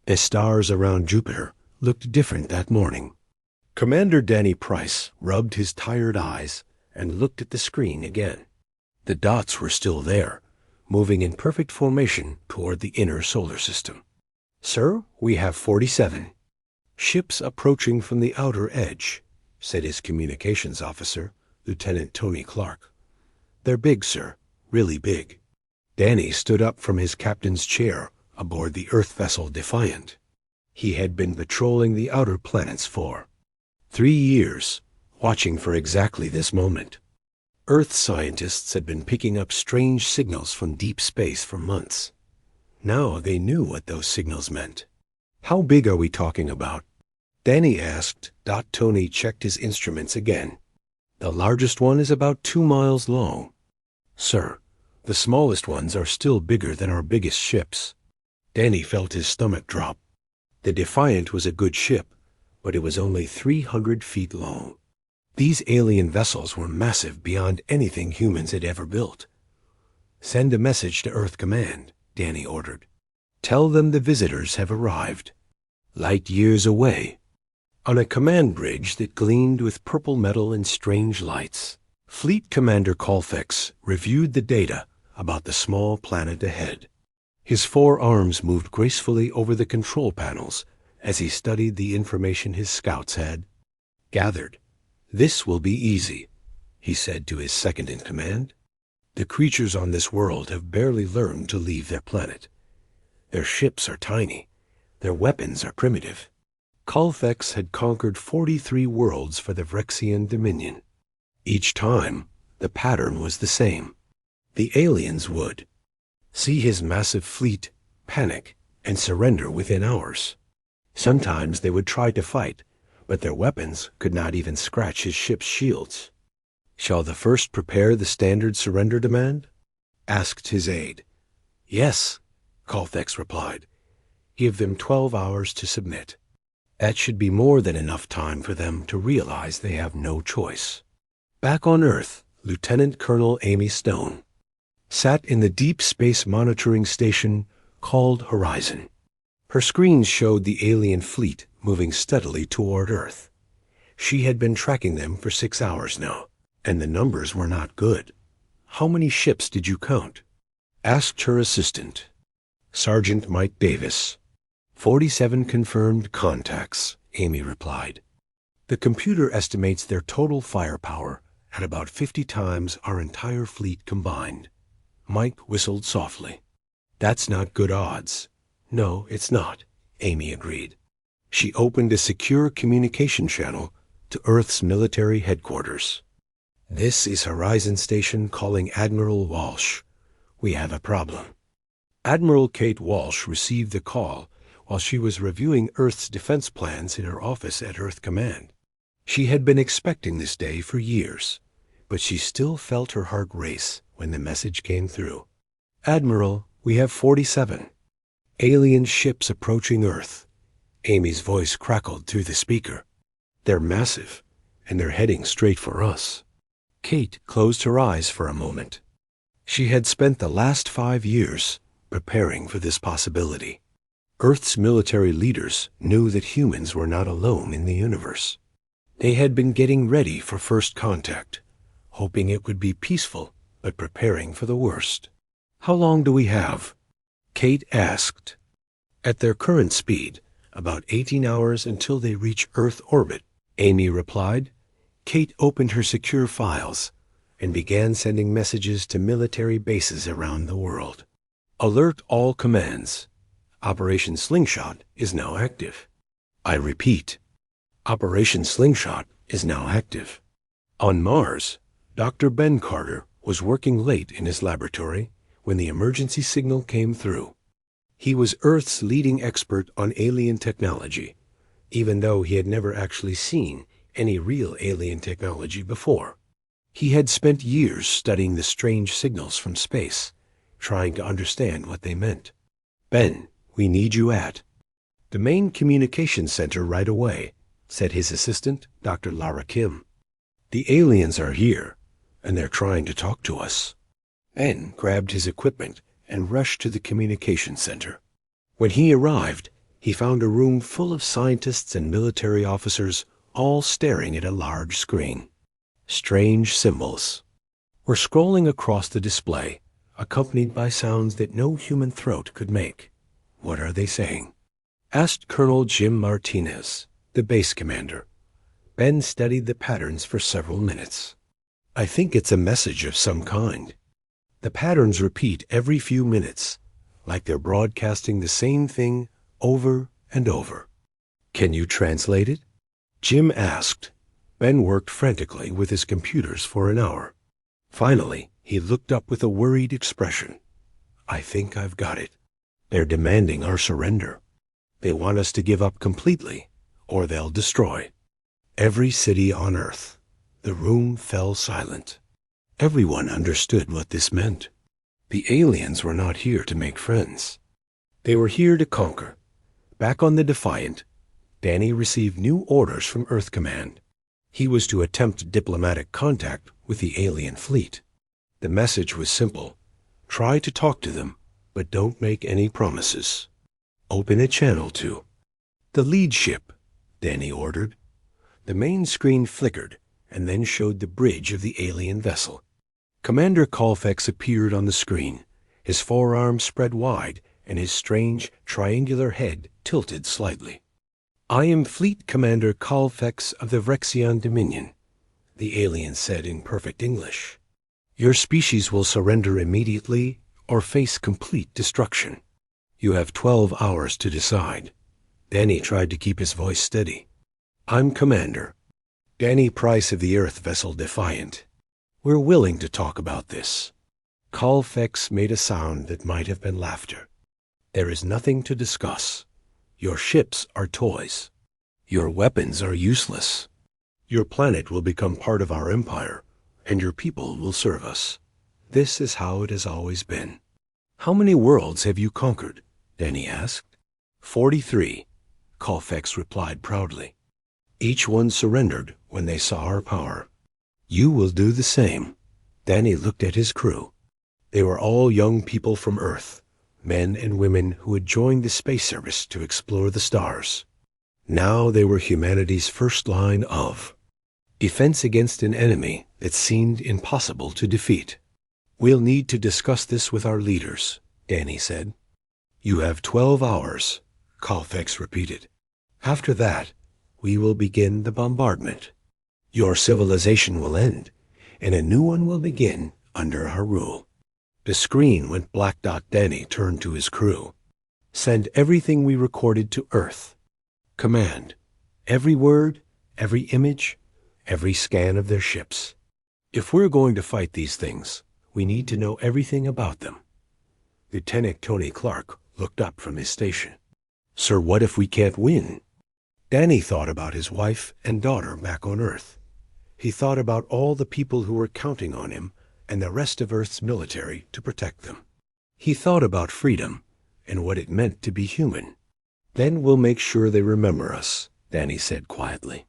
The stars around Jupiter looked different that morning. Commander Danny Price rubbed his tired eyes and looked at the screen again. The dots were still there, moving in perfect formation toward the inner solar system. "Sir, we have 47. Ships approaching from the outer edge," said his communications officer, Lieutenant Tony Clark. "They're big, sir, really big." Danny stood up from his captain's chair aboard the Earth vessel Defiant. He had been patrolling the outer planets for 3 years, watching for exactly this moment. Earth scientists had been picking up strange signals from deep space for months. Now they knew what those signals meant. "How big are we talking about?" Danny asked. Tony checked his instruments again. "The largest one is about 2 miles long." "Sir, the smallest ones are still bigger than our biggest ships." Danny felt his stomach drop. The Defiant was a good ship, but it was only 300 feet long. These alien vessels were massive beyond anything humans had ever built. "Send a message to Earth Command," Danny ordered. "Tell them the visitors have arrived." Light years away, on a command bridge that gleamed with purple metal and strange lights, Fleet Commander Colfax reviewed the data about the small planet ahead. His 4 arms moved gracefully over the control panels as he studied the information his scouts had gathered. "This will be easy," he said to his second-in-command. "The creatures on this world have barely learned to leave their planet. Their ships are tiny. Their weapons are primitive." Colfax had conquered 43 worlds for the Vrexian Dominion. Each time, the pattern was the same. The aliens would see his massive fleet, panic, and surrender within hours. Sometimes they would try to fight, but their weapons could not even scratch his ship's shields. "Shall the first prepare the standard surrender demand?" asked his aide. "Yes," Colfax replied. "Give them 12 hours to submit." That should be more than enough time for them to realize they have no choice. Back on Earth, Lieutenant Colonel Amy Stone sat in the deep space monitoring station called Horizon. Her screens showed the alien fleet moving steadily toward Earth. She had been tracking them for 6 hours now, and the numbers were not good. "How many ships did you count?" asked her assistant, Sergeant Mike Davis. 47 confirmed contacts," Amy replied. "The computer estimates their total firepower at about 50 times our entire fleet combined." Mike whistled softly. "That's not good odds." "No, it's not," Amy agreed. She opened a secure communication channel to Earth's military headquarters. "This is Horizon Station calling Admiral Walsh. We have a problem." Admiral Kate Walsh received the call while she was reviewing Earth's defense plans in her office at Earth Command. She had been expecting this day for years, but she still felt her heart race when the message came through. "Admiral, we have 47 alien ships approaching Earth." Amy's voice crackled through the speaker. "They're massive, and they're heading straight for us." Kate closed her eyes for a moment. She had spent the last 5 years preparing for this possibility. Earth's military leaders knew that humans were not alone in the universe. They had been getting ready for first contact, hoping it would be peaceful, but preparing for the worst. "How long do we have?" Kate asked. "At their current speed, about 18 hours until they reach Earth orbit," Amy replied. Kate opened her secure files and began sending messages to military bases around the world. "Alert all commands. Operation Slingshot is now active. I repeat, Operation Slingshot is now active." On Mars, Dr. Ben Carter was working late in his laboratory when the emergency signal came through. He was Earth's leading expert on alien technology, even though he had never actually seen any real alien technology before. He had spent years studying the strange signals from space, trying to understand what they meant. "Ben, we need you at the main communications center right away," said his assistant, Dr. Lara Kim. "The aliens are here, and they're trying to talk to us." Ben grabbed his equipment and rushed to the communications center. When he arrived, He found a room full of scientists and military officers, all staring at a large screen. Strange symbols were scrolling across the display, accompanied by sounds that no human throat could make. "What are they saying?" asked Colonel Jim Martinez, the base commander. Ben studied the patterns for several minutes. "I think it's a message of some kind. The patterns repeat every few minutes, like they're broadcasting the same thing over and over." "Can you translate it?" Jim asked. Ben worked frantically with his computers for an hour. Finally, he looked up with a worried expression. "I think I've got it. They're demanding our surrender. They want us to give up completely, or they'll destroy every city on Earth." The room fell silent. Everyone understood what this meant. The aliens were not here to make friends. They were here to conquer. Back on the Defiant, Danny received new orders from Earth Command. He was to attempt diplomatic contact with the alien fleet. The message was simple. Try to talk to them, but don't make any promises. Open a channel to the lead ship, Danny ordered. The main screen flickered and then showed the bridge of the alien vessel. Commander Colfax appeared on the screen, his forearms spread wide and his strange triangular head tilted slightly. "I am Fleet Commander Colfax of the Vrexian Dominion," the alien said in perfect English. "Your species will surrender immediately or face complete destruction. You have 12 hours to decide." Danny tried to keep his voice steady. "I'm Commander Danny Price of the Earth vessel Defiant. We're willing to talk about this." Colfax made a sound that might have been laughter. "There is nothing to discuss. Your ships are toys. Your weapons are useless. Your planet will become part of our empire, and your people will serve us. This is how it has always been." "How many worlds have you conquered?" Danny asked. 43, Colfax replied proudly. "Each one surrendered when they saw our power. You will do the same." Danny looked at his crew. They were all young people from Earth, men and women who had joined the space service to explore the stars. Now they were humanity's first line of defense against an enemy that seemed impossible to defeat. "We'll need to discuss this with our leaders," Danny said. "You have 12 hours, Colfax repeated. "After that, we will begin the bombardment. Your civilization will end, and a new one will begin under our rule." The screen went black. Danny turned to his crew. "Send everything we recorded to Earth. Command. Every word, every image, every scan of their ships. If we're going to fight these things, we need to know everything about them." Lieutenant Tony Clark looked up from his station. "Sir, what if we can't win?" Danny thought about his wife and daughter back on Earth. He thought about all the people who were counting on him and the rest of Earth's military to protect them. He thought about freedom and what it meant to be human. "Then we'll make sure they remember us," Danny said quietly.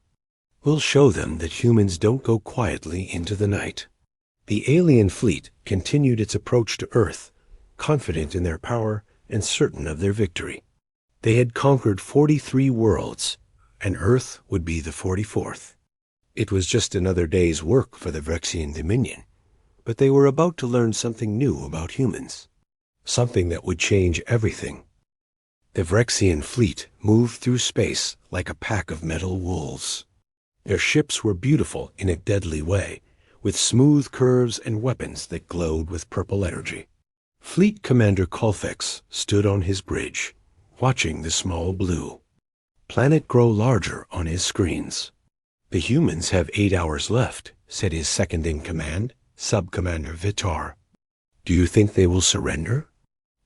"We'll show them that humans don't go quietly into the night." The alien fleet continued its approach to Earth, confident in their power and certain of their victory. They had conquered 43 worlds, and Earth would be the 44th. It was just another day's work for the Vrexian Dominion, but they were about to learn something new about humans, something that would change everything. The Vrexian fleet moved through space like a pack of metal wolves. Their ships were beautiful in a deadly way, with smooth curves and weapons that glowed with purple energy. Fleet Commander Colfax stood on his bridge, watching the small blue planet grow larger on his screens. "The humans have 8 hours left," said his second-in-command, Sub-Commander Vitar. "Do you think they will surrender?"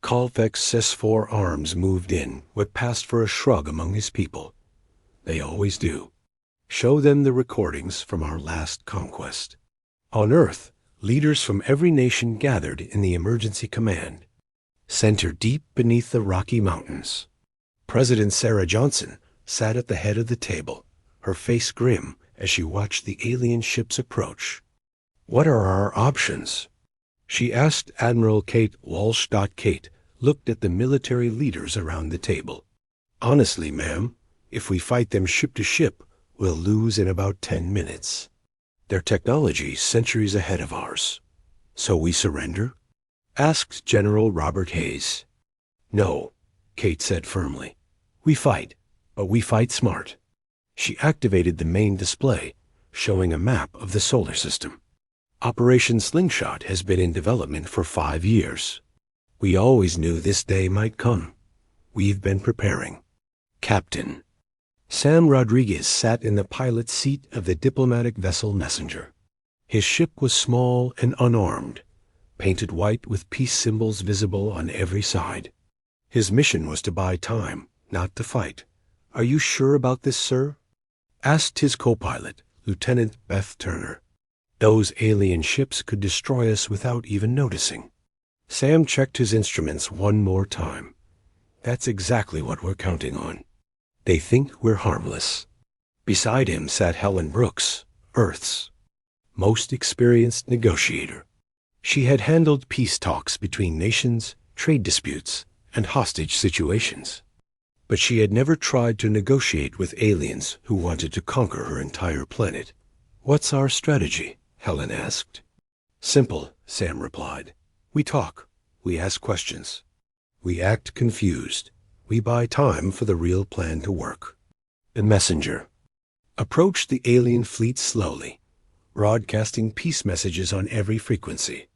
Colfax's 4 arms moved in, what passed for a shrug among his people. "They always do. Show them the recordings from our last conquest." On Earth, leaders from every nation gathered in the emergency command center deep beneath the Rocky Mountains. President Sarah Johnson sat at the head of the table, her face grim as she watched the alien ships approach. "What are our options?" she asked Admiral Kate Walsh. Kate looked at the military leaders around the table. Honestly, ma'am, if we fight them ship to ship, we'll lose in about 10 minutes. Their technology centuries ahead of ours. So we surrender? Asked General Robert Hayes. No, Kate said firmly. We fight, but we fight smart. She activated the main display, showing a map of the solar system. Operation Slingshot has been in development for 5 years. We always knew this day might come. We've been preparing. Captain. Sam Rodriguez sat in the pilot's seat of the diplomatic vessel Messenger. His ship was small and unarmed, painted white with peace symbols visible on every side. His mission was to buy time, not to fight. Are you sure about this, sir? Asked his co-pilot, Lieutenant Beth Turner. Those alien ships could destroy us without even noticing. Sam checked his instruments one more time. That's exactly what we're counting on. They think we're harmless. Beside him sat Helen Brooks, Earth's most experienced negotiator. She had handled peace talks between nations, trade disputes, and hostage situations. But she had never tried to negotiate with aliens who wanted to conquer her entire planet. What's our strategy? Helen asked. Simple, Sam replied. We talk. We ask questions. We act confused. We buy time for the real plan to work. The messenger approached the alien fleet slowly, broadcasting peace messages on every frequency.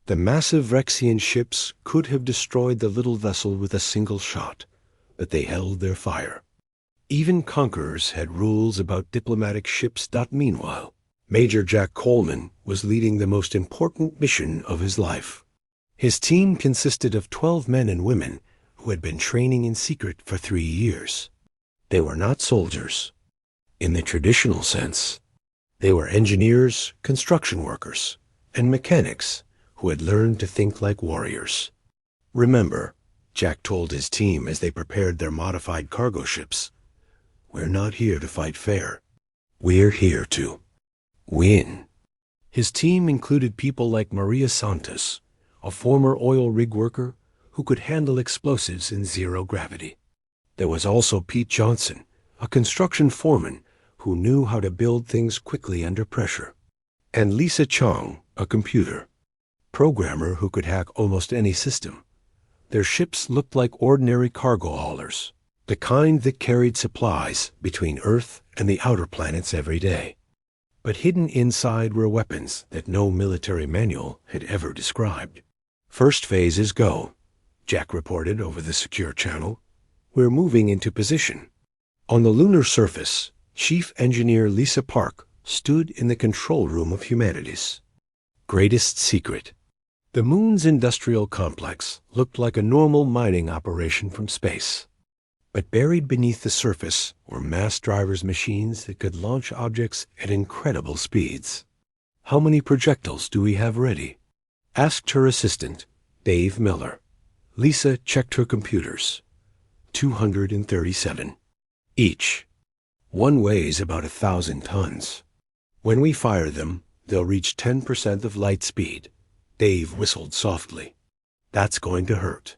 The massive Rexian ships could have destroyed the little vessel with a single shot, but they held their fire. Even conquerors had rules about diplomatic ships. Meanwhile, Major Jack Coleman was leading the most important mission of his life. His team consisted of 12 men and women who had been training in secret for 3 years. They were not soldiers, in the traditional sense. They were engineers, construction workers, and mechanics who had learned to think like warriors. Remember, Jack told his team as they prepared their modified cargo ships, we're not here to fight fair. We're here to win. His team included people like Maria Santos, a former oil rig worker who could handle explosives in zero gravity. There was also Pete Johnson, a construction foreman who knew how to build things quickly under pressure, and Lisa Chong, a computer programmer who could hack almost any system. Their ships looked like ordinary cargo haulers, the kind that carried supplies between Earth and the outer planets every day. But hidden inside were weapons that no military manual had ever described. First phase is go, Jack reported over the secure channel. We're moving into position. On the lunar surface, Chief Engineer Lisa Park stood in the control room of humanities. Greatest secret. The moon's industrial complex looked like a normal mining operation from space. But buried beneath the surface were mass driver's machines that could launch objects at incredible speeds. How many projectiles do we have ready? Asked her assistant, Dave Miller. Lisa checked her computers. 237. Each. One weighs about 1,000 tons. When we fire them, they'll reach 10% of light speed. Dave whistled softly. That's going to hurt.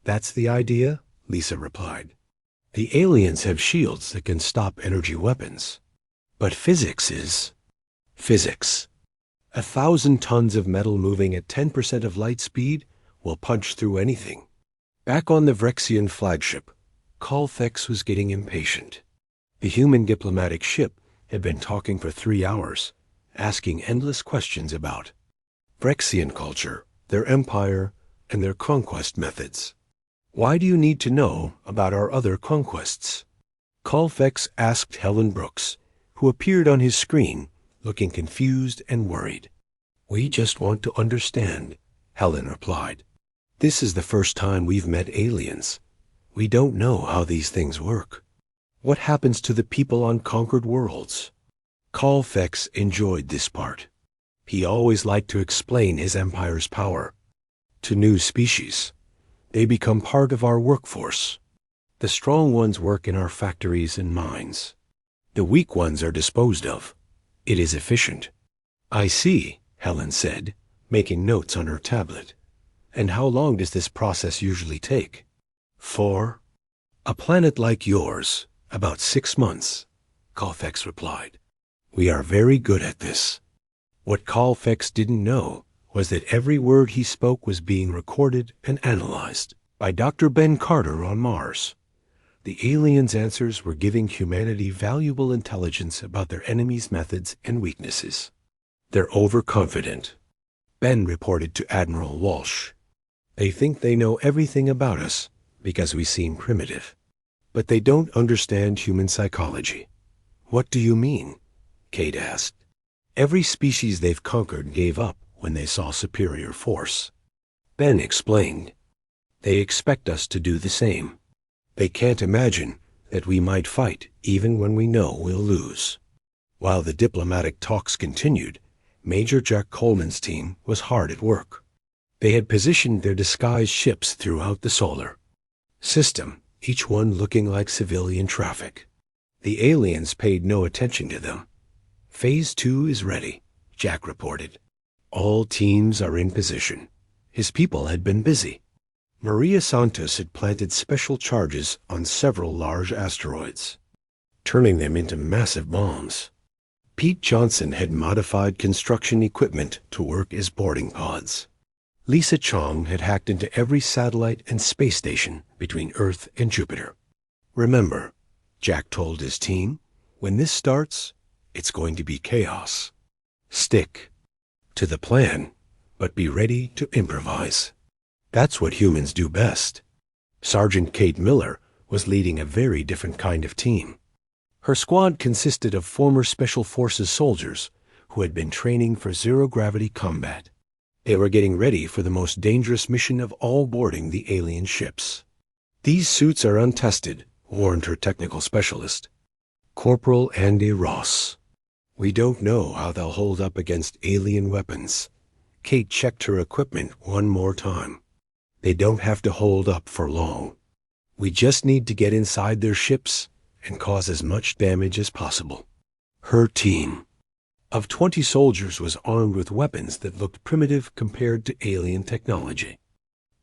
That's the idea, Lisa replied. The aliens have shields that can stop energy weapons. But physics is physics. 1,000 tons of metal moving at 10% of light speed will punch through anything. Back on the Vrexian flagship, Colfax was getting impatient. The human diplomatic ship had been talking for 3 hours, asking endless questions about Vrexian culture, their empire, and their conquest methods. Why do you need to know about our other conquests? Colfax asked Helen Brooks, who appeared on his screen, looking confused and worried. We just want to understand, Helen replied. This is the first time we've met aliens. We don't know how these things work. What happens to the people on conquered worlds? Colfax enjoyed this part. He always liked to explain his empire's power. To new species, they become part of our workforce. The strong ones work in our factories and mines. The weak ones are disposed of. It is efficient. I see, Helen said, making notes on her tablet. And how long does this process usually take? 4 "A planet like yours, about 6 months," Colfax replied. "We are very good at this." What Colfax didn't know was that every word he spoke was being recorded and analyzed by Dr. Ben Carter on Mars. The aliens' answers were giving humanity valuable intelligence about their enemies' methods and weaknesses. "They're overconfident," Ben reported to Admiral Walsh. "They think they know everything about us because we seem primitive. But they don't understand human psychology." "What do you mean?" Kate asked. "Every species they've conquered gave up when they saw superior force." Ben explained. "They expect us to do the same. They can't imagine that we might fight even when we know we'll lose." While the diplomatic talks continued, Major Jack Coleman's team was hard at work. They had positioned their disguised ships throughout the solar system, each one looking like civilian traffic. The aliens paid no attention to them. "Phase 2 is ready," Jack reported. "All teams are in position." His people had been busy. Maria Santos had planted special charges on several large asteroids, turning them into massive bombs. Pete Johnson had modified construction equipment to work as boarding pods. Lisa Chong had hacked into every satellite and space station between Earth and Jupiter. "Remember," Jack told his team, "when this starts, it's going to be chaos. Stick to the plan, but be ready to improvise. That's what humans do best." Sergeant Kate Miller was leading a very different kind of team. Her squad consisted of former Special Forces soldiers who had been training for zero-gravity combat. They were getting ready for the most dangerous mission of all boarding the alien ships. "These suits are untested," warned her technical specialist, Corporal Andy Ross. "We don't know how they'll hold up against alien weapons." Kate checked her equipment one more time. "They don't have to hold up for long. We just need to get inside their ships and cause as much damage as possible." Her team of 20 soldiers was armed with weapons that looked primitive compared to alien technology.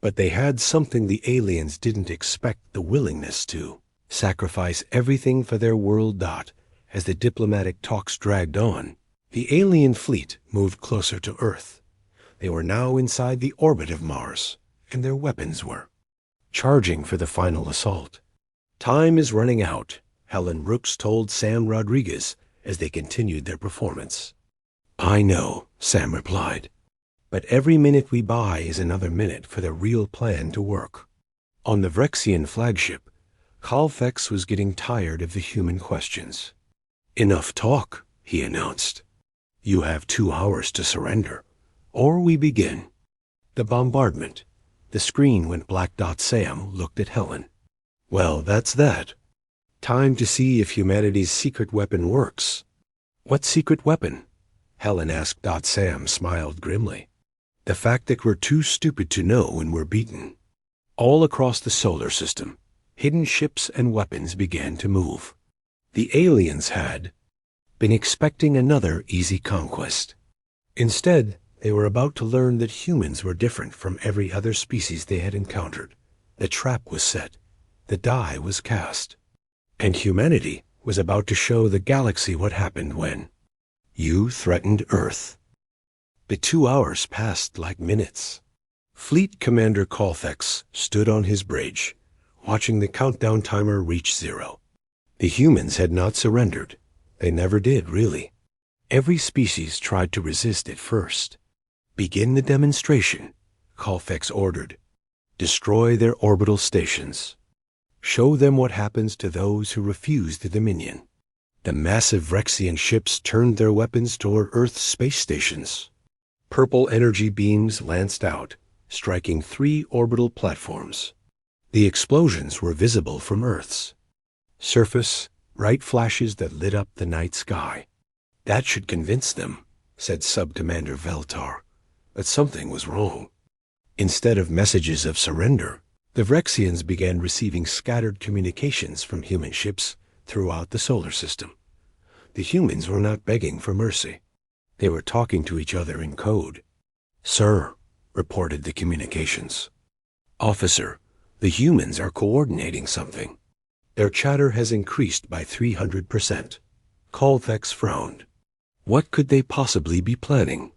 But they had something the aliens didn't expect: the willingness to sacrifice everything for their world. As the diplomatic talks dragged on, the alien fleet moved closer to Earth. They were now inside the orbit of Mars, and their weapons were charging for the final assault. "Time is running out," Helen Rooks told Sam Rodriguez as they continued their performance. "I know," Sam replied. "But every minute we buy is another minute for the real plan to work." On the Vrexian flagship, Colfax was getting tired of the human questions. "Enough talk," he announced. "You have 2 hours to surrender, or we begin." The bombardment. The screen went black. Sam looked at Helen. "Well, that's that. Time to see if humanity's secret weapon works." "What secret weapon?" Helen asked. Sam smiled grimly. "The fact that we're too stupid to know when we're beaten." All across the solar system, hidden ships and weapons began to move. The aliens had been expecting another easy conquest. Instead, they were about to learn that humans were different from every other species they had encountered. The trap was set. The die was cast. And humanity was about to show the galaxy what happened when you threatened Earth. The 2 hours passed like minutes. Fleet Commander Colfax stood on his bridge, watching the countdown timer reach 0. The humans had not surrendered. They never did, really. Every species tried to resist at first. "Begin the demonstration," Colfax ordered. "Destroy their orbital stations. Show them what happens to those who refuse the Dominion." The massive Vrexian ships turned their weapons toward Earth's space stations. Purple energy beams lanced out, striking 3 orbital platforms. The explosions were visible from Earth's surface, bright flashes that lit up the night sky. "That should convince them," said Sub-Commander Veltar. But something was wrong. Instead of messages of surrender, the Vrexians began receiving scattered communications from human ships throughout the solar system. The humans were not begging for mercy. They were talking to each other in code. "Sir," reported the communications. "Officer, the humans are coordinating something." Their chatter has increased by 300%. Colfax frowned. What could they possibly be planning?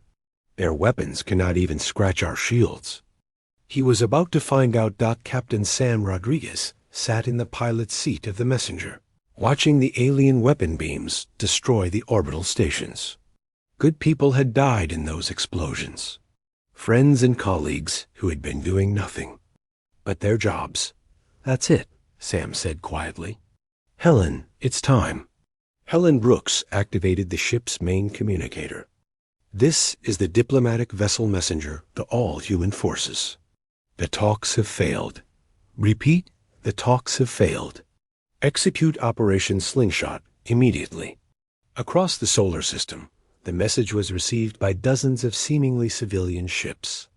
Their weapons cannot even scratch our shields. He was about to find out. Captain Sam Rodriguez sat in the pilot's seat of the Messenger, watching the alien weapon beams destroy the orbital stations. Good people had died in those explosions. Friends and colleagues who had been doing nothing but their jobs. That's it, Sam said quietly. Helen, it's time. Helen Brooks activated the ship's main communicator. This is the diplomatic vessel messenger to all human forces. The talks have failed. Repeat, the talks have failed. Execute Operation Slingshot immediately. Across the solar system, the message was received by dozens of seemingly civilian ships.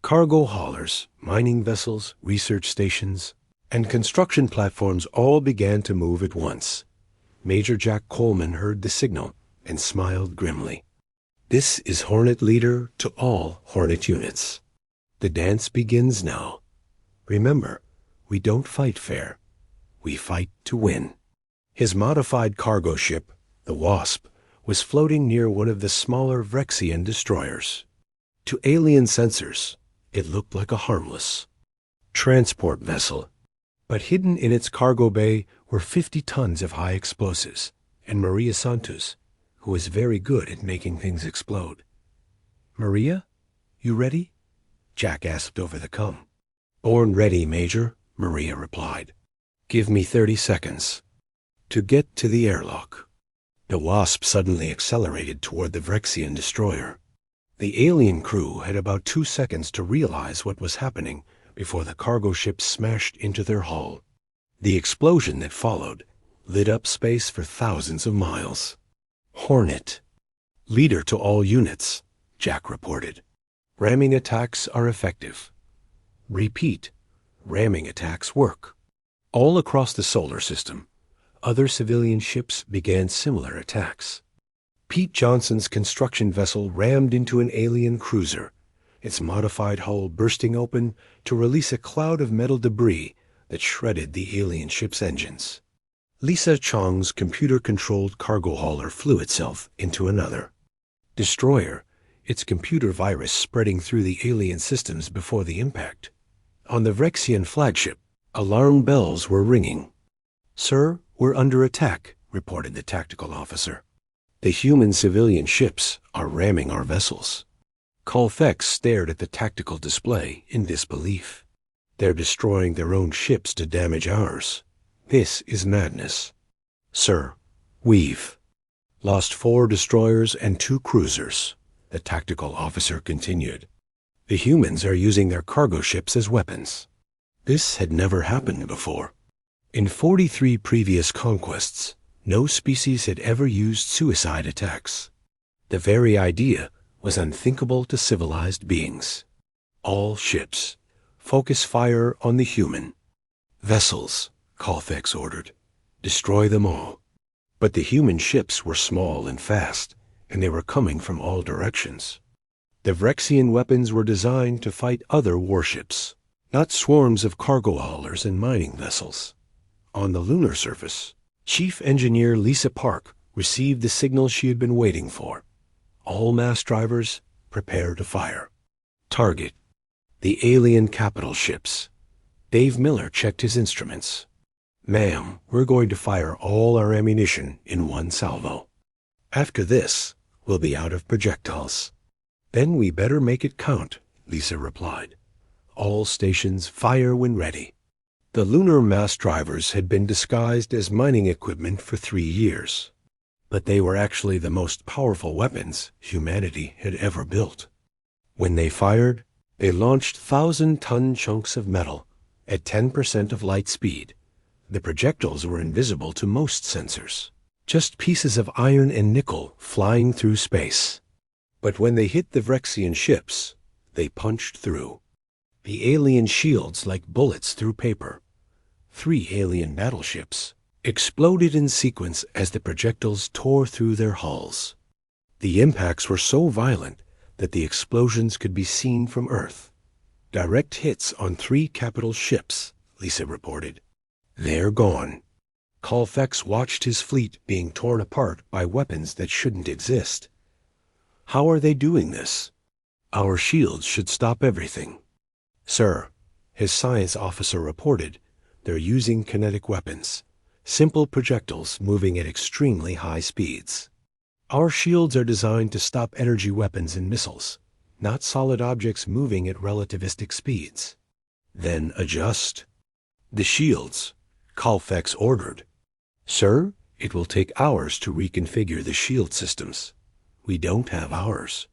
Cargo haulers, mining vessels, research stations, and construction platforms all began to move at once. Major Jack Coleman heard the signal and smiled grimly. This is Hornet Leader to all Hornet units. The dance begins now. Remember, we don't fight fair. We fight to win. His modified cargo ship, the Wasp, was floating near one of the smaller Vrexian destroyers. To alien sensors, it looked like a harmless transport vessel. But hidden in its cargo bay were 50 tons of high explosives, and Maria Santos, who was very good at making things explode. Maria, you ready? Jack asked over the com. Born ready, Major, Maria replied. Give me 30 seconds. To get to the airlock. The Wasp suddenly accelerated toward the Vrexian destroyer. The alien crew had about 2 seconds to realize what was happening before the cargo ship smashed into their hull. The explosion that followed lit up space for thousands of miles. Hornet. Leader to all units, Jack reported. Ramming attacks are effective. Repeat, ramming attacks work. All across the solar system, other civilian ships began similar attacks. Pete Johnson's construction vessel rammed into an alien cruiser, its modified hull bursting open to release a cloud of metal debris that shredded the alien ship's engines. Lisa Chong's computer-controlled cargo hauler flew itself into another destroyer, its computer virus spreading through the alien systems before the impact. On the Vrexian flagship, alarm bells were ringing. Sir, we're under attack, reported the tactical officer. The human civilian ships are ramming our vessels. Colfax stared at the tactical display in disbelief. They're destroying their own ships to damage ours. This is madness. Sir, we've lost 4 destroyers and 2 cruisers, the tactical officer continued. The humans are using their cargo ships as weapons. This had never happened before. In 43 previous conquests, no species had ever used suicide attacks. The very idea was unthinkable to civilized beings. All ships, focus fire on the human. Vessels, Colfax ordered. Destroy them all. But the human ships were small and fast, and they were coming from all directions. The Vrexian weapons were designed to fight other warships, not swarms of cargo haulers and mining vessels. On the lunar surface, Chief Engineer Lisa Park received the signal she had been waiting for. All mass drivers, prepare to fire. Target, the alien capital ships. Dave Miller checked his instruments. Ma'am, we're going to fire all our ammunition in one salvo. After this, we'll be out of projectiles. Then we better make it count, Lisa replied. All stations fire when ready. The lunar mass drivers had been disguised as mining equipment for 3 years, but they were actually the most powerful weapons humanity had ever built. When they fired, they launched 1,000-ton chunks of metal at 10% of light speed. The projectiles were invisible to most sensors, just pieces of iron and nickel flying through space. But when they hit the Vrexian ships, they punched through. The alien shields like bullets through paper. 3 alien battleships exploded in sequence as the projectiles tore through their hulls. The impacts were so violent that the explosions could be seen from Earth. Direct hits on 3 capital ships, Lisa reported. They're gone. Colfax watched his fleet being torn apart by weapons that shouldn't exist. How are they doing this? Our shields should stop everything. Sir, his science officer reported, they're using kinetic weapons, simple projectiles moving at extremely high speeds. Our shields are designed to stop energy weapons and missiles, not solid objects moving at relativistic speeds. Then adjust. The shields, Colfax ordered. Sir, it will take hours to reconfigure the shield systems. We don't have hours.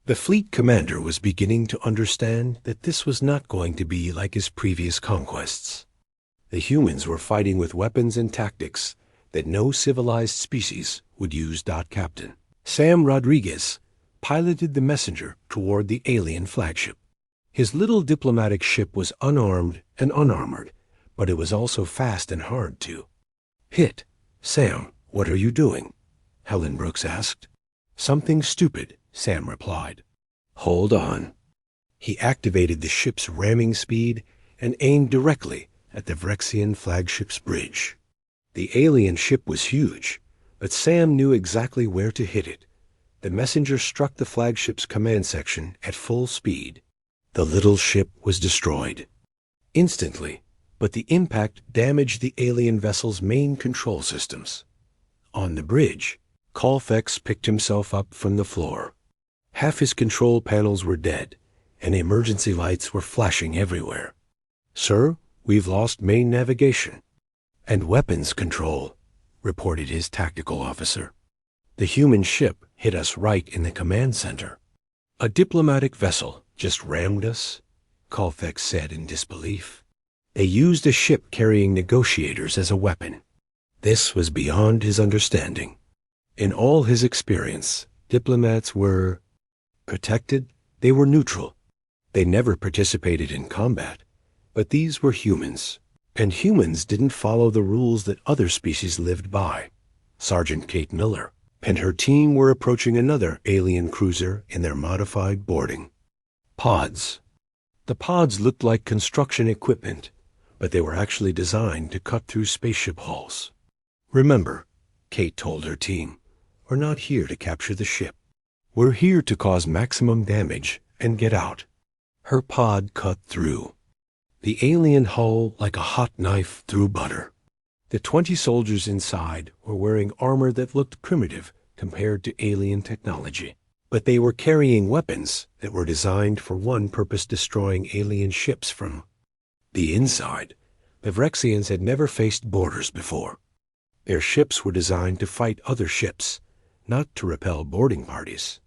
The fleet commander was beginning to understand that this was not going to be like his previous conquests. The humans were fighting with weapons and tactics that no civilized species would use. Captain Sam Rodriguez piloted the messenger toward the alien flagship. His little diplomatic ship was unarmed and unarmored, but it was also fast and hard to hit. Sam, what are you doing? Helen Brooks asked. Something stupid, Sam replied. Hold on. He activated the ship's ramming speed and aimed directly at the Vrexian flagship's bridge. The alien ship was huge, but Sam knew exactly where to hit it. The messenger struck the flagship's command section at full speed. The little ship was destroyed instantly, but the impact damaged the alien vessel's main control systems. On the bridge, Colfax picked himself up from the floor. Half his control panels were dead, and emergency lights were flashing everywhere. Sir, we've lost main navigation and weapons control, reported his tactical officer. The human ship hit us right in the command center. A diplomatic vessel just rammed us, Colfax said in disbelief. They used a ship carrying negotiators as a weapon. This was beyond his understanding. In all his experience, diplomats were protected. They were neutral. They never participated in combat. But these were humans, and humans didn't follow the rules that other species lived by. Sergeant Kate Miller and her team were approaching another alien cruiser in their modified boarding pods. The pods looked like construction equipment, but they were actually designed to cut through spaceship hulls. Remember, Kate told her team, we're not here to capture the ship. We're here to cause maximum damage and get out. Her pod cut through the alien hull like a hot knife through butter. The 20 soldiers inside were wearing armor that looked primitive compared to alien technology, but they were carrying weapons that were designed for one purpose: destroying alien ships from the inside. The Vrexians had never faced borders before. Their ships were designed to fight other ships, not to repel boarding parties.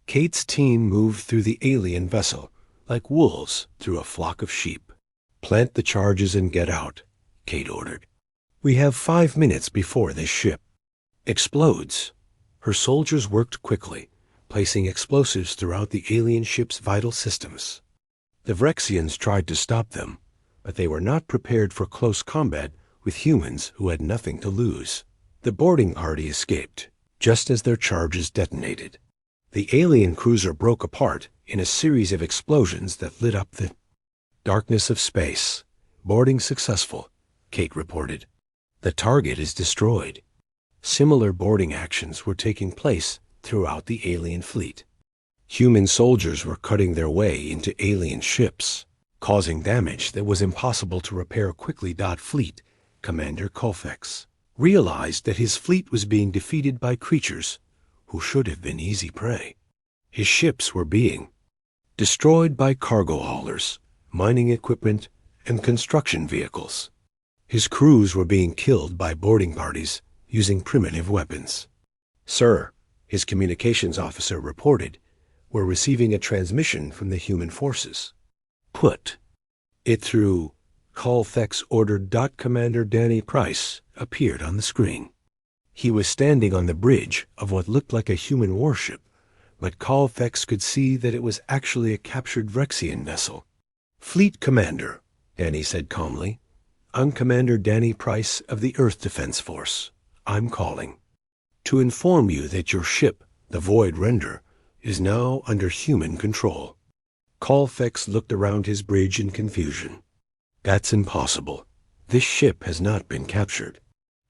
Kate's team moved through the alien vessel like wolves through a flock of sheep. Plant the charges and get out, Kate ordered. We have 5 minutes before this ship explodes. Her soldiers worked quickly, placing explosives throughout the alien ship's vital systems. The Vrexians tried to stop them, but they were not prepared for close combat with humans who had nothing to lose. The boarding party escaped, just as their charges detonated. The alien cruiser broke apart in a series of explosions that lit up the darkness of space. Boarding successful, Kate reported. The target is destroyed. Similar boarding actions were taking place throughout the alien fleet. Human soldiers were cutting their way into alien ships, causing damage that was impossible to repair quickly. Fleet Commander Colfax realized that his fleet was being defeated by creatures who should have been easy prey. His ships were being destroyed by cargo haulers, mining equipment, and construction vehicles. His crews were being killed by boarding parties using primitive weapons. Sir, his communications officer reported, we're receiving a transmission from the human forces. Put it through. Colfax ordered. Commander Danny Price appeared on the screen. He was standing on the bridge of what looked like a human warship, but Colfax could see that it was actually a captured Vrexian vessel. Fleet Commander, Danny said calmly. I'm Commander Danny Price of the Earth Defense Force. I'm calling to inform you that your ship, the Void Render, is now under human control. Colfax looked around his bridge in confusion. That's impossible. This ship has not been captured.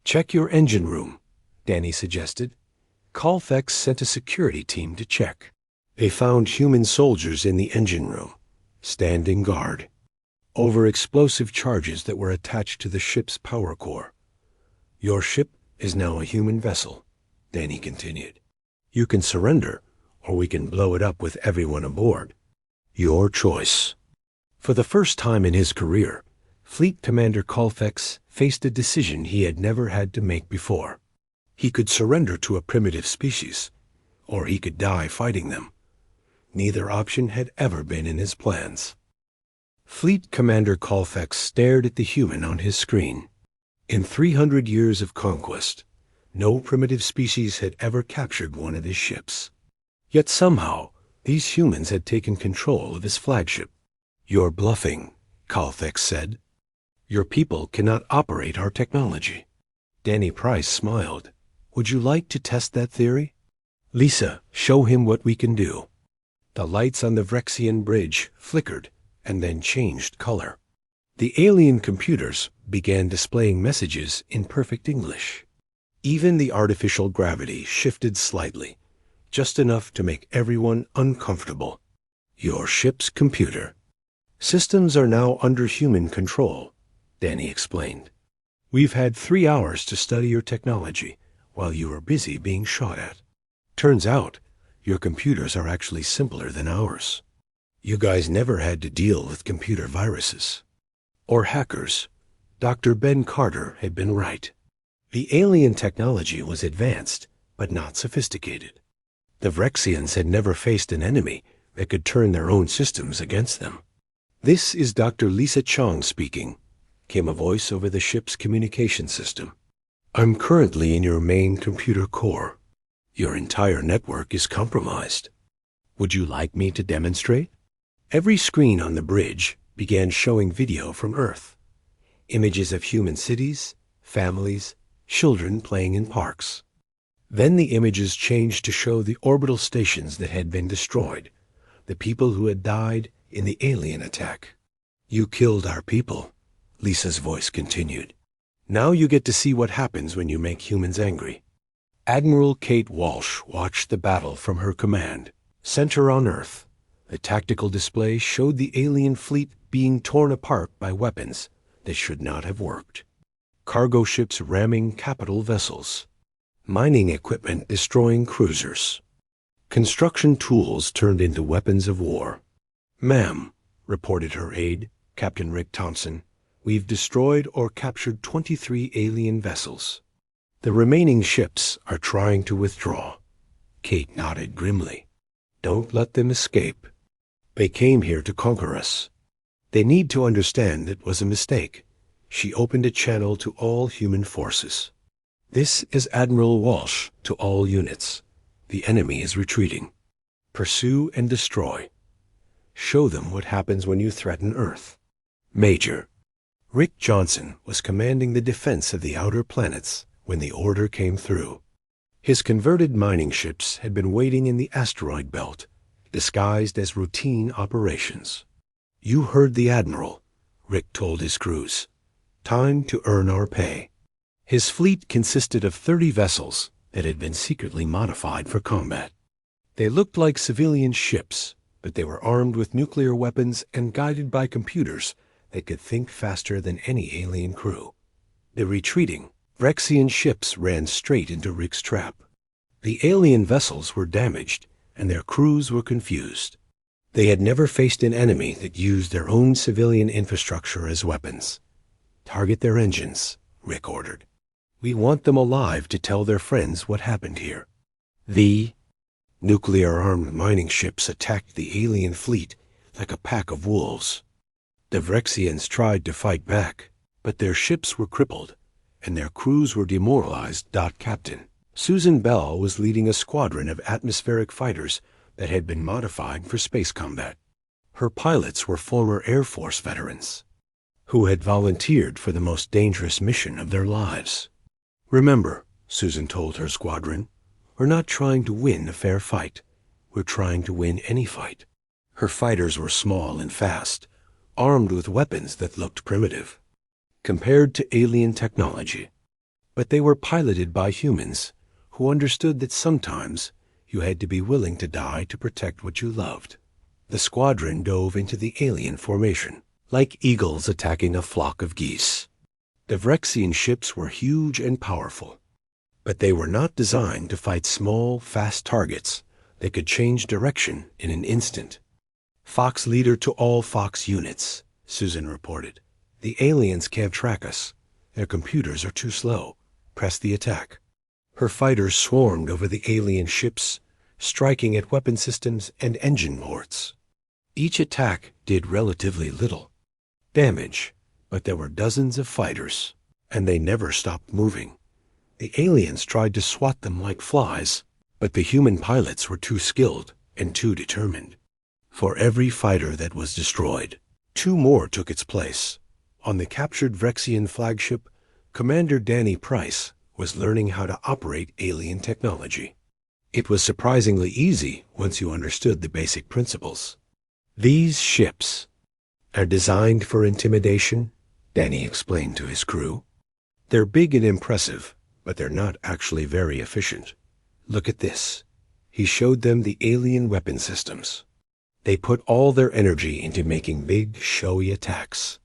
Check your engine room, Danny suggested. Colfax sent a security team to check. They found human soldiers in the engine room, standing guard, over explosive charges that were attached to the ship's power core. Your ship is now a human vessel, Danny continued. You can surrender, or we can blow it up with everyone aboard. Your choice. For the first time in his career, Fleet Commander Colfax faced a decision he had never had to make before. He could surrender to a primitive species, or he could die fighting them. Neither option had ever been in his plans. Fleet Commander Colfax stared at the human on his screen. In 300 years of conquest, no primitive species had ever captured one of his ships. Yet somehow, these humans had taken control of his flagship. You're bluffing, Colfax said. Your people cannot operate our technology. Danny Price smiled. Would you like to test that theory? Lisa, show him what we can do. The lights on the Vrexian bridge flickered and then changed color. The alien computers began displaying messages in perfect English. Even the artificial gravity shifted slightly, just enough to make everyone uncomfortable. Your ship's computer. Systems are now under human control, Danny explained. We've had 3 hours to study your technology while you were busy being shot at. Turns out, your computers are actually simpler than ours. You guys never had to deal with computer viruses. Or hackers. Dr. Ben Carter had been right. The alien technology was advanced, but not sophisticated. The Vrexians had never faced an enemy that could turn their own systems against them. This is Dr. Lisa Chong speaking, came a voice over the ship's communication system. I'm currently in your main computer core. Your entire network is compromised. Would you like me to demonstrate? Every screen on the bridge began showing video from Earth. Images of human cities, families, children playing in parks. Then the images changed to show the orbital stations that had been destroyed, the people who had died in the alien attack. You killed our people, Lisa's voice continued. Now you get to see what happens when you make humans angry. Admiral Kate Walsh watched the battle from her command. Center on Earth, the tactical display showed the alien fleet being torn apart by weapons that should not have worked. Cargo ships ramming capital vessels. Mining equipment destroying cruisers. Construction tools turned into weapons of war. Ma'am, reported her aide, Captain Rick Thompson, we've destroyed or captured 23 alien vessels. The remaining ships are trying to withdraw. Kate nodded grimly. Don't let them escape. They came here to conquer us. They need to understand it was a mistake. She opened a channel to all human forces. This is Admiral Walsh to all units. The enemy is retreating. Pursue and destroy. Show them what happens when you threaten Earth. Major. Rick Johnson was commanding the defense of the outer planets when the order came through. His converted mining ships had been waiting in the asteroid belt, disguised as routine operations. You heard the Admiral, Rick told his crews. Time to earn our pay. His fleet consisted of 30 vessels that had been secretly modified for combat. They looked like civilian ships, but they were armed with nuclear weapons and guided by computers that could think faster than any alien crew. The retreating Vrexian ships ran straight into Rick's trap. The alien vessels were damaged, and their crews were confused. They had never faced an enemy that used their own civilian infrastructure as weapons. Target their engines, Rick ordered. We want them alive to tell their friends what happened here. The nuclear-armed mining ships attacked the alien fleet like a pack of wolves. The Vrexians tried to fight back, but their ships were crippled, and their crews were demoralized. Captain Susan Bell was leading a squadron of atmospheric fighters that had been modified for space combat. Her pilots were former Air Force veterans who had volunteered for the most dangerous mission of their lives. Remember, Susan told her squadron, we're not trying to win a fair fight. We're trying to win any fight. Her fighters were small and fast, armed with weapons that looked primitive compared to alien technology. But they were piloted by humans who understood that sometimes you had to be willing to die to protect what you loved. The squadron dove into the alien formation, like eagles attacking a flock of geese. The Vrexian ships were huge and powerful, but they were not designed to fight small, fast targets that could change direction in an instant. Fox leader to all Fox units, Susan reported. The aliens can't track us. Their computers are too slow. Press the attack. Her fighters swarmed over the alien ships, striking at weapon systems and engine ports. Each attack did relatively little damage, but there were dozens of fighters, and they never stopped moving. The aliens tried to swat them like flies, but the human pilots were too skilled and too determined. For every fighter that was destroyed, 2 more took its place. On the captured Vrexian flagship, Commander Danny Price was learning how to operate alien technology. It was surprisingly easy once you understood the basic principles. These ships are designed for intimidation, Danny explained to his crew. They're big and impressive, but they're not actually very efficient. Look at this. He showed them the alien weapon systems. They put all their energy into making big, showy attacks.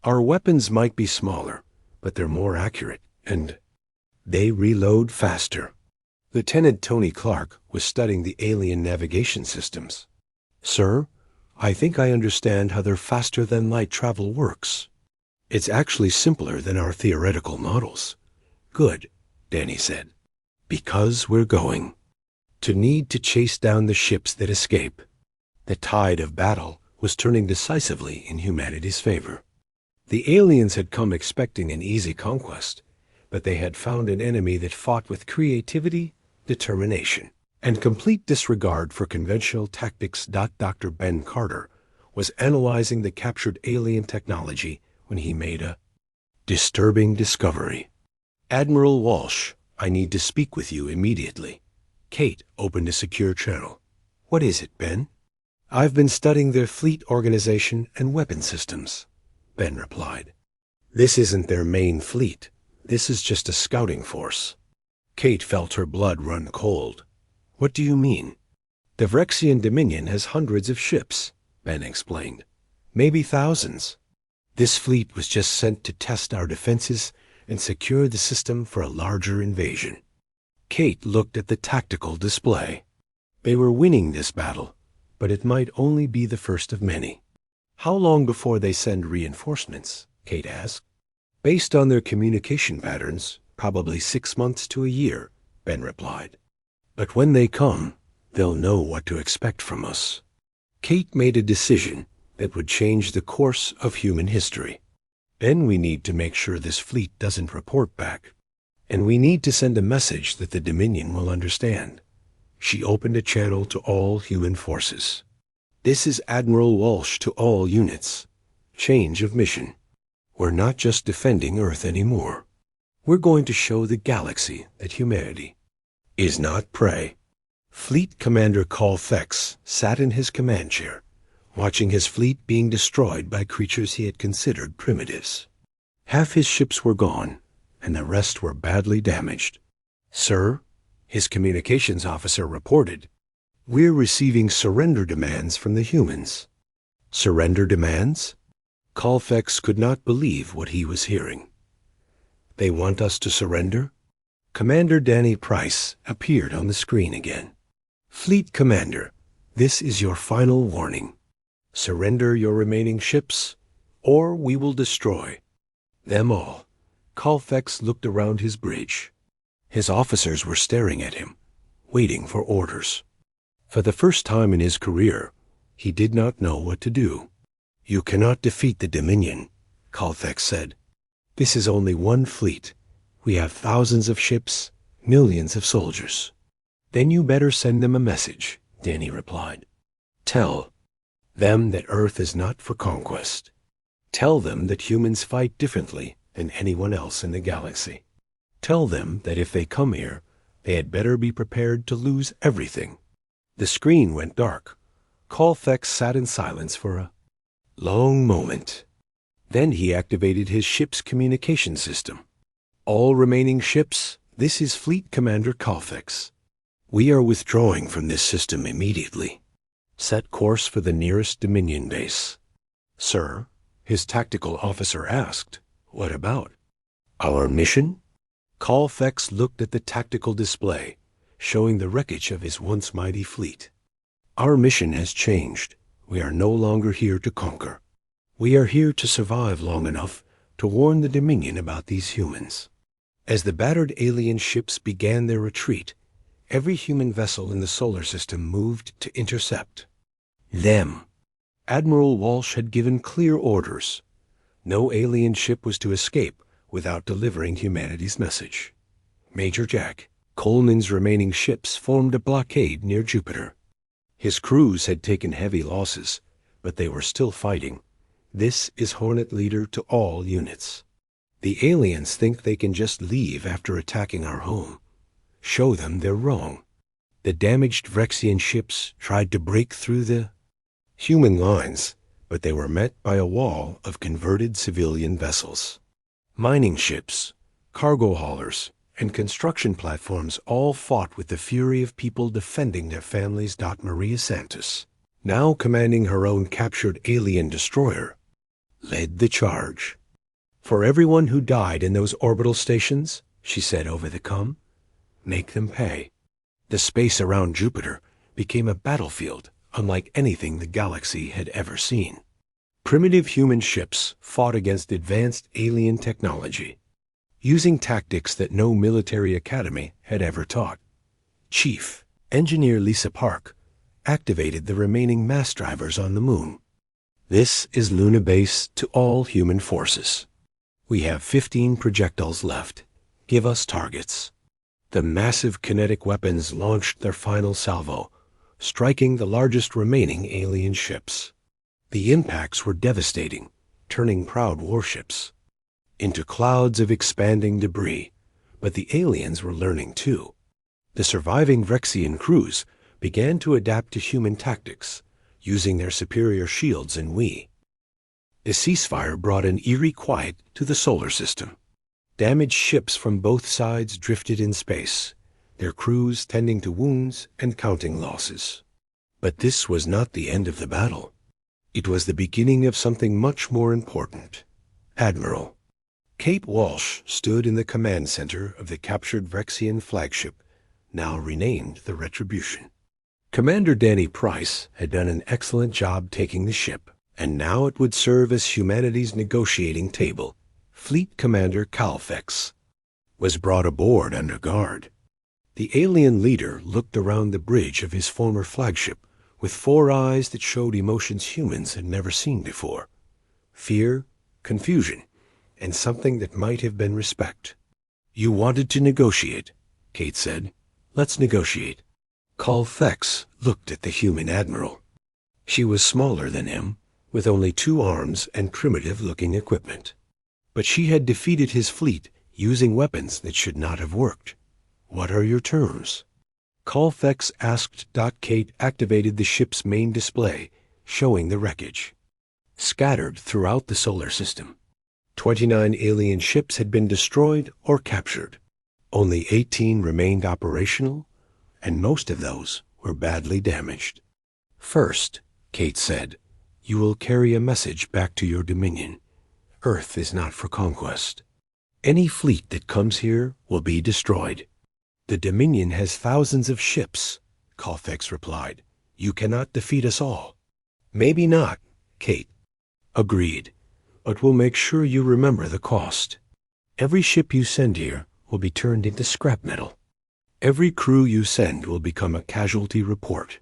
Our weapons might be smaller, but they're more accurate, and they reload faster. Lieutenant Tony Clark was studying the alien navigation systems. Sir, I think I understand how their faster-than-light travel works. It's actually simpler than our theoretical models. Good, Danny said. Because we're going to need to chase down the ships that escape. The tide of battle was turning decisively in humanity's favor. The aliens had come expecting an easy conquest, but they had found an enemy that fought with creativity, determination, and complete disregard for conventional tactics. Dr. Ben Carter was analyzing the captured alien technology when he made a disturbing discovery. Admiral Walsh, I need to speak with you immediately. Kate opened a secure channel. What is it, Ben? I've been studying their fleet organization and weapon systems, Ben replied. This isn't their main fleet. This is just a scouting force. Kate felt her blood run cold. What do you mean? The Vrexian Dominion has hundreds of ships, Ben explained. Maybe thousands. This fleet was just sent to test our defenses and secure the system for a larger invasion. Kate looked at the tactical display. They were winning this battle, but it might only be the first of many. How long before they send reinforcements? Kate asked. Based on their communication patterns, probably 6 months to a year, Ben replied. But when they come, they'll know what to expect from us. Kate made a decision that would change the course of human history. Then we need to make sure this fleet doesn't report back. And we need to send a message that the Dominion will understand. She opened a channel to all human forces. This is Admiral Walsh to all units. Change of mission. We're not just defending Earth anymore. We're going to show the galaxy that humanity is not prey. Fleet Commander Colfax sat in his command chair, watching his fleet being destroyed by creatures he had considered primitives. Half his ships were gone, and the rest were badly damaged. Sir, his communications officer reported, we're receiving surrender demands from the humans. Surrender demands? Colfax could not believe what he was hearing. They want us to surrender? Commander Danny Price appeared on the screen again. Fleet Commander, this is your final warning. Surrender your remaining ships, or we will destroy them all. Colfax looked around his bridge. His officers were staring at him, waiting for orders. For the first time in his career, he did not know what to do. You cannot defeat the Dominion, Colfax said. This is only one fleet. We have thousands of ships, millions of soldiers. Then you better send them a message, Danny replied. Tell them that Earth is not for conquest. Tell them that humans fight differently than anyone else in the galaxy. Tell them that if they come here, they had better be prepared to lose everything. The screen went dark. Colfax sat in silence for a long moment. Then he activated his ship's communication system. All remaining ships, this is Fleet Commander Kalfix. We are withdrawing from this system immediately. Set course for the nearest Dominion base. Sir, his tactical officer asked, what about? Our mission? Kalfix looked at the tactical display, showing the wreckage of his once mighty fleet. Our mission has changed. We are no longer here to conquer. We are here to survive long enough to warn the Dominion about these humans. As the battered alien ships began their retreat, every human vessel in the solar system moved to intercept them. Admiral Walsh had given clear orders. No alien ship was to escape without delivering humanity's message. Major Jack, Coleman's remaining ships formed a blockade near Jupiter. His crews had taken heavy losses, but they were still fighting. This is Hornet Leader to all units. The aliens think they can just leave after attacking our home. Show them they're wrong. The damaged Vrexian ships tried to break through the human lines, but they were met by a wall of converted civilian vessels. Mining ships, cargo haulers, and construction platforms all fought with the fury of people defending their families. Maria Santos, now commanding her own captured alien destroyer, led the charge. For everyone who died in those orbital stations, she said over the comm, make them pay. The space around Jupiter became a battlefield unlike anything the galaxy had ever seen. Primitive human ships fought against advanced alien technology, using tactics that no military academy had ever taught. Chief Engineer Lisa Park activated the remaining mass drivers on the moon. This is Luna Base to all human forces. We have 15 projectiles left. Give us targets. The massive kinetic weapons launched their final salvo, striking the largest remaining alien ships. The impacts were devastating, turning proud warships into clouds of expanding debris, but the aliens were learning too. The surviving Vrexian crews began to adapt to human tactics, using their superior shields and we. The ceasefire brought an eerie quiet to the solar system. Damaged ships from both sides drifted in space, their crews tending to wounds and counting losses. But this was not the end of the battle. It was the beginning of something much more important. Admiral Kate Walsh stood in the command center of the captured Vrexian flagship, now renamed the Retribution. Commander Danny Price had done an excellent job taking the ship, and now it would serve as humanity's negotiating table. Fleet Commander Kalfix was brought aboard under guard. The alien leader looked around the bridge of his former flagship with 4 eyes that showed emotions humans had never seen before. Fear, confusion, and something that might have been respect. You wanted to negotiate, Kate said. Let's negotiate. Kalfix looked at the human admiral. She was smaller than him, with only 2 arms and primitive-looking equipment. But she had defeated his fleet using weapons that should not have worked. What are your terms? Kalfix asked. Kate activated the ship's main display, showing the wreckage scattered throughout the solar system. 29 alien ships had been destroyed or captured. Only 18 remained operational, and most of those were badly damaged. First, Kate said, you will carry a message back to your Dominion. Earth is not for conquest. Any fleet that comes here will be destroyed. The Dominion has thousands of ships, Kalfix replied. You cannot defeat us all. Maybe not, Kate. Agreed, but we'll make sure you remember the cost. Every ship you send here will be turned into scrap metal. Every crew you send will become a casualty report.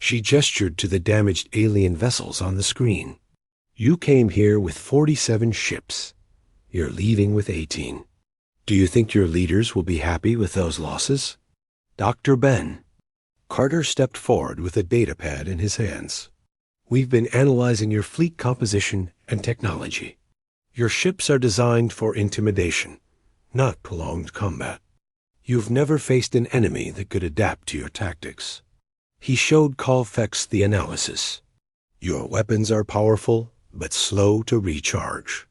She gestured to the damaged alien vessels on the screen. You came here with 47 ships. You're leaving with 18. Do you think your leaders will be happy with those losses? Dr. Ben. Carter stepped forward with a datapad in his hands. We've been analyzing your fleet composition and technology. Your ships are designed for intimidation, not prolonged combat. You've never faced an enemy that could adapt to your tactics. He showed Kalfix the analysis. Your weapons are powerful, but slow to recharge.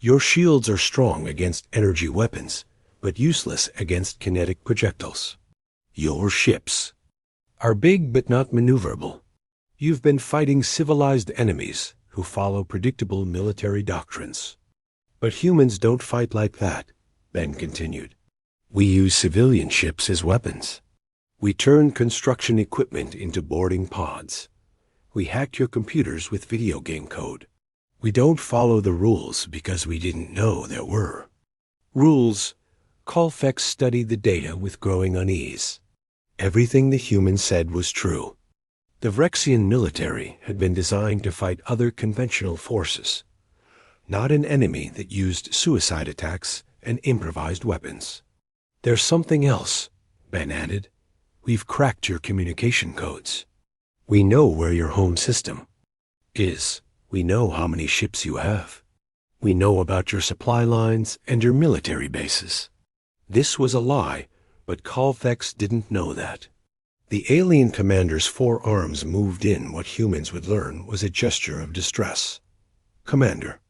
Your shields are strong against energy weapons, but useless against kinetic projectiles. Your ships are big but not maneuverable. You've been fighting civilized enemies who follow predictable military doctrines. But humans don't fight like that, Ben continued. We use civilian ships as weapons. We turn construction equipment into boarding pods. We hack your computers with video game code. We don't follow the rules because we didn't know there were rules. Colfax studied the data with growing unease. Everything the human said was true. The Vrexian military had been designed to fight other conventional forces, not an enemy that used suicide attacks and improvised weapons. There's something else, Ben added. We've cracked your communication codes. We know where your home system is. We know how many ships you have. We know about your supply lines and your military bases. This was a lie, but Colfax didn't know that. The alien commander's forearms moved in what humans would learn was a gesture of distress. Commander.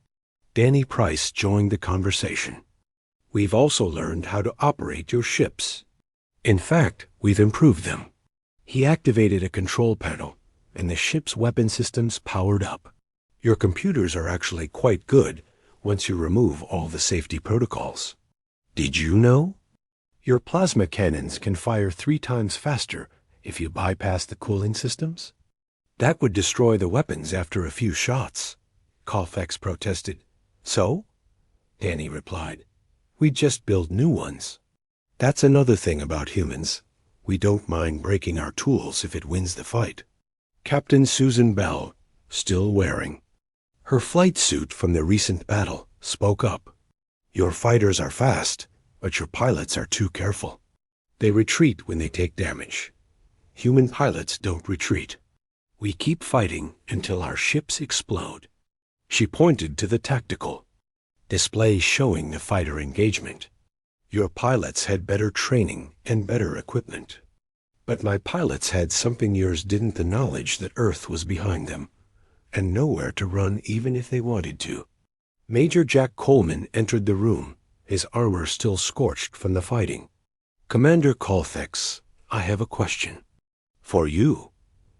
Danny Price joined the conversation. We've also learned how to operate your ships. In fact, we've improved them. He activated a control panel, and the ship's weapon systems powered up. Your computers are actually quite good once you remove all the safety protocols. Did you know? Your plasma cannons can fire 3 times faster if you bypass the cooling systems. That would destroy the weapons after a few shots, Colfax protested. So? Danny replied. We just build new ones. That's another thing about humans. We don't mind breaking our tools if it wins the fight. Captain Susan Bell, still wearing her flight suit from the recent battle, spoke up. Your fighters are fast, but your pilots are too careful. They retreat when they take damage. Human pilots don't retreat. We keep fighting until our ships explode. She pointed to the tactical displays showing the fighter engagement. Your pilots had better training and better equipment. But my pilots had something yours didn't, the knowledge that Earth was behind them, and nowhere to run even if they wanted to. Major Jack Coleman entered the room, his armor still scorched from the fighting. Commander Colfax, I have a question. For you.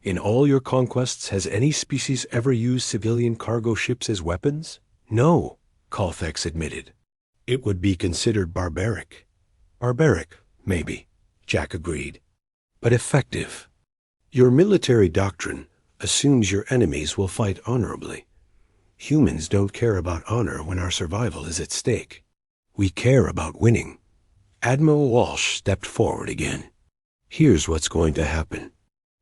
In all your conquests, has any species ever used civilian cargo ships as weapons? No, Colfax admitted. It would be considered barbaric. Barbaric, maybe, Jack agreed. But effective. Your military doctrine assumes your enemies will fight honorably. Humans don't care about honor when our survival is at stake. We care about winning. Admiral Walsh stepped forward again. Here's what's going to happen.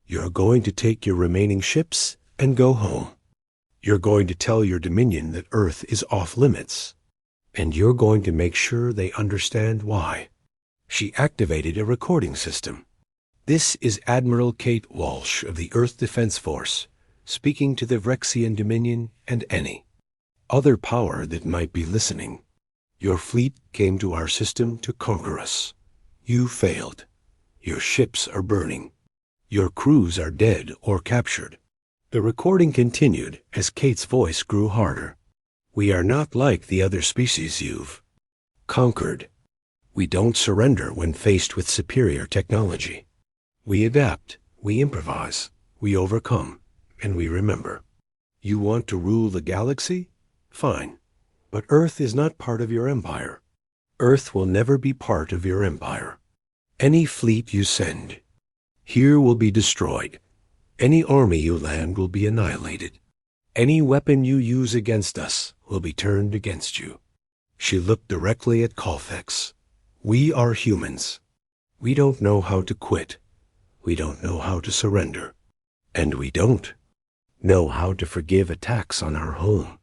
You're going to take your remaining ships and go home. You're going to tell your Dominion that Earth is off limits. And you're going to make sure they understand why. She activated a recording system. This is Admiral Kate Walsh of the Earth Defense Force, speaking to the Vrexian Dominion and any other power that might be listening. Your fleet came to our system to conquer us. You failed. Your ships are burning. Your crews are dead or captured. The recording continued as Kate's voice grew harder. We are not like the other species you've conquered. We don't surrender when faced with superior technology. We adapt, we improvise, we overcome, and we remember. You want to rule the galaxy? Fine. But Earth is not part of your empire. Earth will never be part of your empire. Any fleet you send here will be destroyed. Any army you land will be annihilated. Any weapon you use against us will be turned against you. She looked directly at Colfax. We are humans. We don't know how to quit. We don't know how to surrender. And we don't know how to forgive attacks on our home.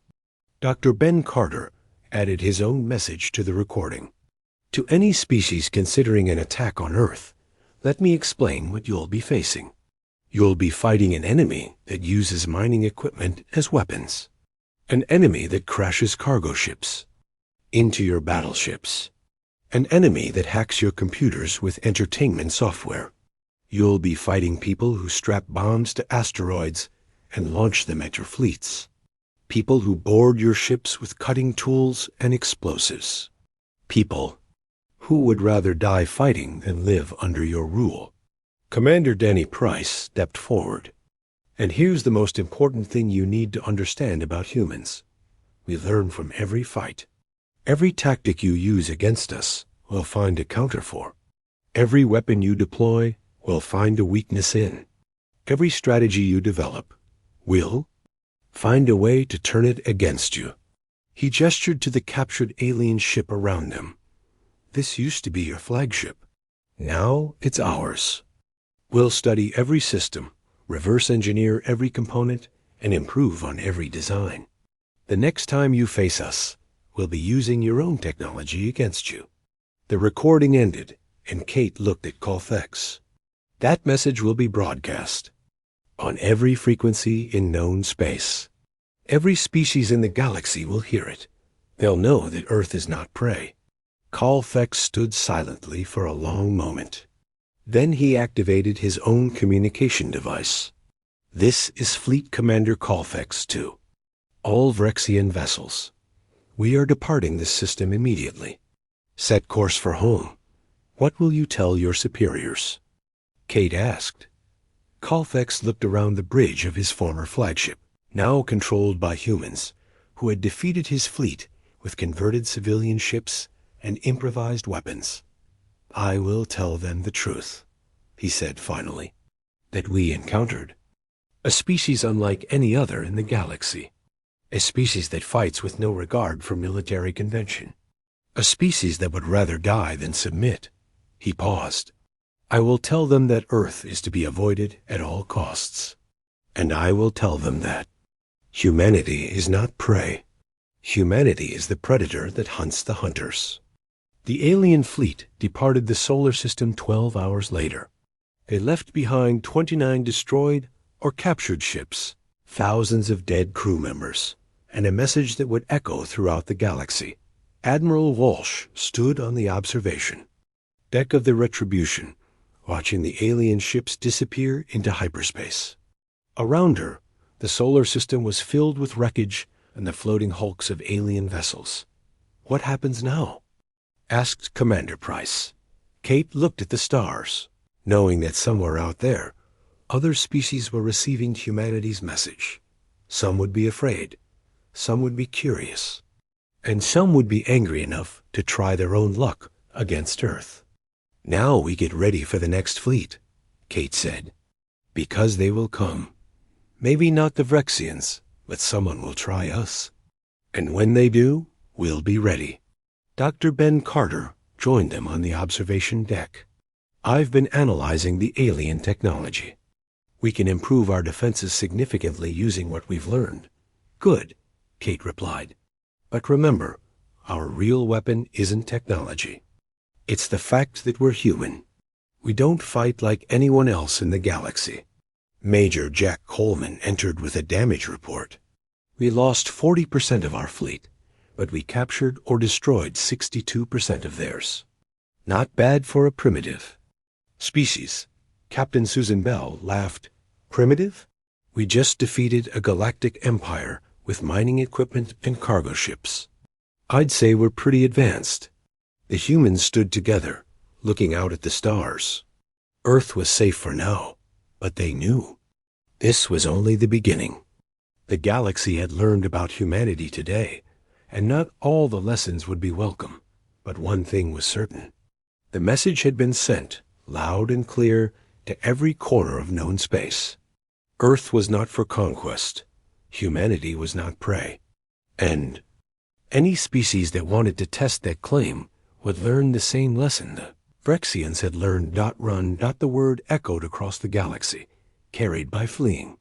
Dr. Ben Carter added his own message to the recording. To any species considering an attack on Earth, let me explain what you'll be facing. You'll be fighting an enemy that uses mining equipment as weapons. An enemy that crashes cargo ships into your battleships. An enemy that hacks your computers with entertainment software. You'll be fighting people who strap bombs to asteroids and launch them at your fleets. People who board your ships with cutting tools and explosives. People Who would rather die fighting than live under your rule? Commander Danny Price stepped forward. And here's the most important thing you need to understand about humans. We learn from every fight. Every tactic you use against us, we'll find a counter for. Every weapon you deploy, we'll find a weakness in. Every strategy you develop, we'll find a way to turn it against you. He gestured to the captured alien ship around them. This used to be your flagship. Now it's ours. We'll study every system, reverse engineer every component, and improve on every design. The next time you face us, we'll be using your own technology against you. The recording ended, and Kate looked at Colfax. That message will be broadcast on every frequency in known space. Every species in the galaxy will hear it. They'll know that Earth is not prey. Colfax stood silently for a long moment. Then he activated his own communication device. This is Fleet Commander Colfax 2. All Vrexian vessels. We are departing this system immediately. Set course for home. What will you tell your superiors? Kate asked. Colfax looked around the bridge of his former flagship, now controlled by humans, who had defeated his fleet with converted civilian ships and improvised weapons. I will tell them the truth, he said finally, that we encountered a species unlike any other in the galaxy, a species that fights with no regard for military convention, a species that would rather die than submit. He paused. I will tell them that Earth is to be avoided at all costs, and I will tell them that humanity is not prey. Humanity is the predator that hunts the hunters. The alien fleet departed the solar system 12 hours later. They left behind 29 destroyed or captured ships, thousands of dead crew members, and a message that would echo throughout the galaxy. Admiral Walsh stood on the observation deck of the Retribution, watching the alien ships disappear into hyperspace. Around her, the solar system was filled with wreckage and the floating hulks of alien vessels. What happens now? Asked Commander Price. Kate looked at the stars, knowing that somewhere out there, other species were receiving humanity's message. Some would be afraid, some would be curious, and some would be angry enough to try their own luck against Earth. Now we get ready for the next fleet, Kate said, because they will come. Maybe not the Vrexians, but someone will try us. And when they do, we'll be ready. Dr. Ben Carter joined them on the observation deck. I've been analyzing the alien technology. We can improve our defenses significantly using what we've learned. Good, Kate replied. But remember, our real weapon isn't technology. It's the fact that we're human. We don't fight like anyone else in the galaxy. Major Jack Coleman entered with a damage report. We lost 40% of our fleet, but we captured or destroyed 62% of theirs. Not bad for a primitive species. Captain Susan Bell laughed. Primitive? We just defeated a galactic empire with mining equipment and cargo ships. I'd say we're pretty advanced. The humans stood together, looking out at the stars. Earth was safe for now, but they knew. This was only the beginning. The galaxy had learned about humanity today, and not all the lessons would be welcome. But one thing was certain. The message had been sent, loud and clear, to every corner of known space. Earth was not for conquest. Humanity was not prey. And any species that wanted to test that claim would learn the same lesson. The Vrexians had learned. Run. The word echoed across the galaxy, carried by fleeing.